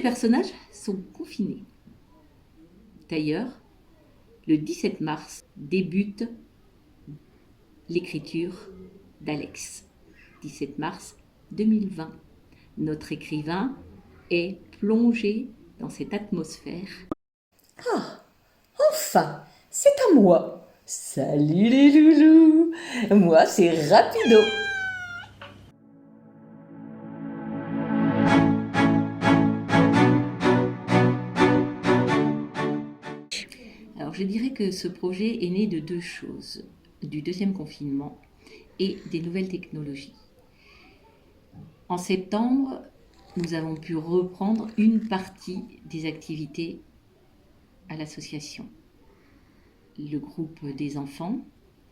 personnages sont confinés. D'ailleurs, le 17 mars débute l'écriture d'Alex. 17 mars 2020. Notre écrivain est plongé dans cette atmosphère. Ah, enfin, c'est à moi. Salut les loulous. Moi, c'est Rapido. Alors je dirais que ce projet est né de deux choses, du deuxième confinement et des nouvelles technologies. En septembre, nous avons pu reprendre une partie des activités à l'association. Le groupe des enfants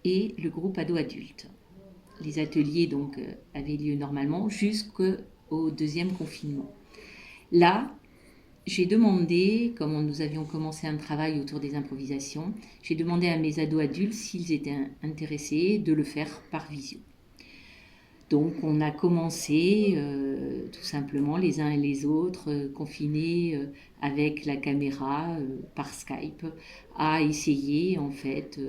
et le groupe ado-adulte. Les ateliers donc avaient lieu normalement jusqu'au deuxième confinement. Là, j'ai demandé, comme nous avions commencé un travail autour des improvisations, j'ai demandé à mes ados-adultes s'ils étaient intéressés de le faire par visio. Donc on a commencé tout simplement les uns et les autres, confinés avec la caméra par Skype, à essayer en fait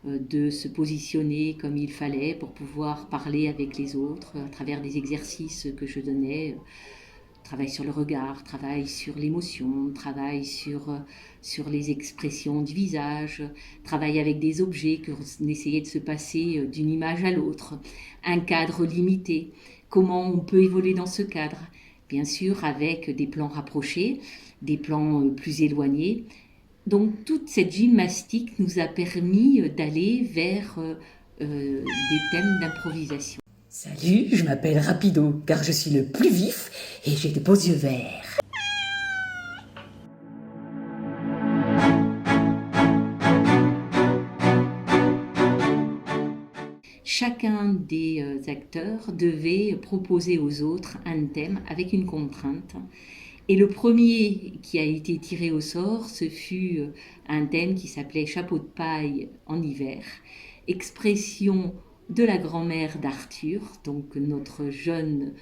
de se positionner comme il fallait pour pouvoir parler avec les autres à travers des exercices que je donnais. Travail sur le regard, travail sur l'émotion, travail sur les expressions du visage, travail avec des objets qu'on essayait de se passer d'une image à l'autre, un cadre limité, comment on peut évoluer dans ce cadre, bien sûr avec des plans rapprochés, des plans plus éloignés. Donc toute cette gymnastique nous a permis d'aller vers des thèmes d'improvisation. Salut, je m'appelle Rapido, car je suis le plus vif et j'ai des beaux yeux verts. Chacun des acteurs devait proposer aux autres un thème avec une contrainte. Et le premier qui a été tiré au sort, ce fut un thème qui s'appelait Chapeau de paille en hiver, expression de la grand-mère d'Arthur, donc notre jeune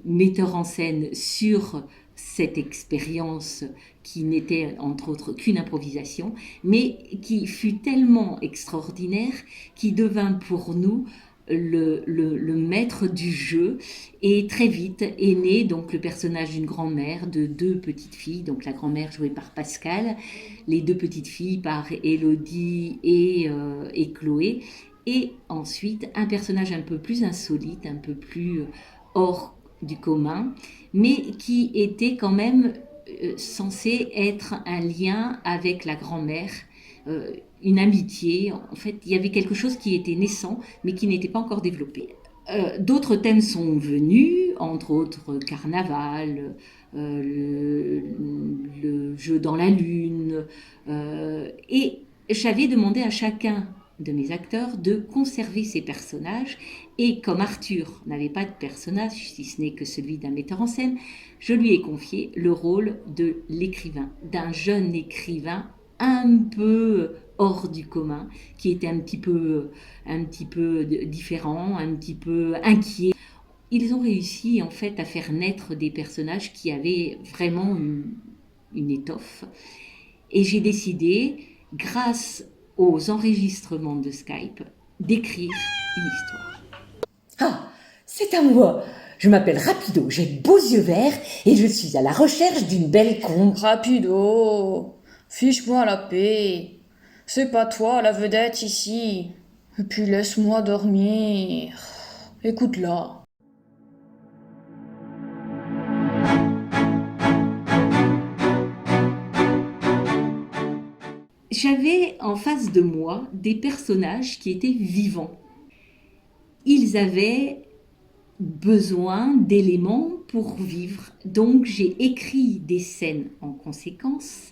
metteur en scène sur cette expérience qui n'était entre autres qu'une improvisation, mais qui fut tellement extraordinaire qu'il devint pour nous le maître du jeu. Et très vite est né donc le personnage d'une grand-mère, de deux petites filles, donc la grand-mère jouée par Pascal, les deux petites filles par Élodie et Chloé, et ensuite un personnage un peu plus insolite, un peu plus hors du commun, mais qui était quand même censé être un lien avec la grand-mère, une amitié. En fait, il y avait quelque chose qui était naissant, mais qui n'était pas encore développé. D'autres thèmes sont venus, entre autres carnaval, le jeu dans la lune, et j'avais demandé à chacun de mes acteurs de conserver ces personnages, et comme Arthur n'avait pas de personnage, si ce n'est que celui d'un metteur en scène, je lui ai confié le rôle de l'écrivain, d'un jeune écrivain un peu hors du commun, qui était un petit peu différent, un petit peu inquiet. Ils ont réussi en fait à faire naître des personnages qui avaient vraiment une étoffe. Et j'ai décidé, grâce aux enregistrements de Skype, d'écrire une histoire. Ah, c'est à moi. Je m'appelle Rapido, j'ai de beaux yeux verts et je suis à la recherche d'une belle comble. Rapido, fiche-moi la paix. C'est pas toi la vedette ici. Et puis laisse-moi dormir. Écoute-la. J'avais en face de moi des personnages qui étaient vivants. Ils avaient besoin d'éléments pour vivre. Donc j'ai écrit des scènes en conséquence.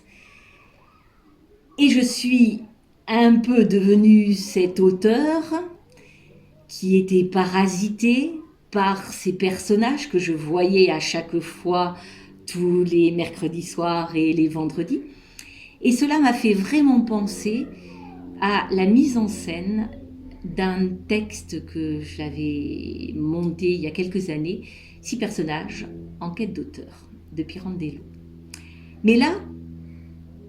Et je suis un peu devenue cet auteur qui était parasité par ces personnages que je voyais à chaque fois tous les mercredis soirs et les vendredis. Et cela m'a fait vraiment penser à la mise en scène d'un texte que j'avais monté il y a quelques années, 6 personnages en quête d'auteur, de Pirandello. Mais là,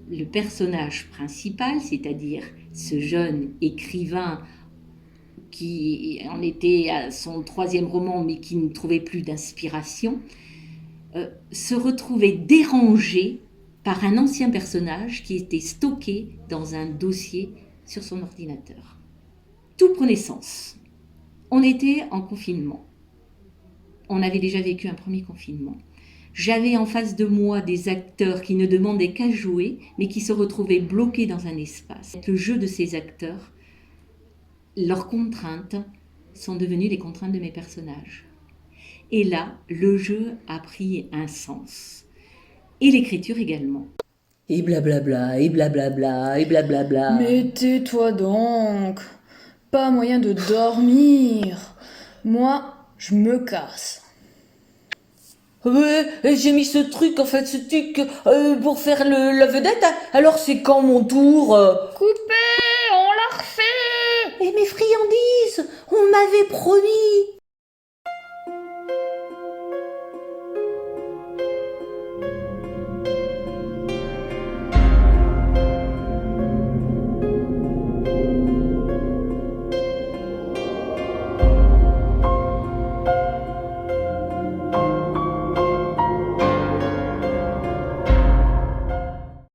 le personnage principal, c'est-à-dire ce jeune écrivain qui en était à son 3e roman mais qui ne trouvait plus d'inspiration, se retrouvait dérangé par un ancien personnage qui était stocké dans un dossier sur son ordinateur. Tout prenait sens. On était en confinement. On avait déjà vécu un premier confinement. J'avais en face de moi des acteurs qui ne demandaient qu'à jouer, mais qui se retrouvaient bloqués dans un espace. Le jeu de ces acteurs, leurs contraintes sont devenues les contraintes de mes personnages. Et là, le jeu a pris un sens. Et l'écriture également. Et blablabla, et blablabla, et blablabla. Mais tais-toi donc. Pas moyen de dormir. Moi, je me casse. Ouais, j'ai mis ce truc, en fait, ce truc pour faire la vedette. Alors c'est quand mon tour Coupé, on l'a refait. Et mes friandises, on m'avait promis.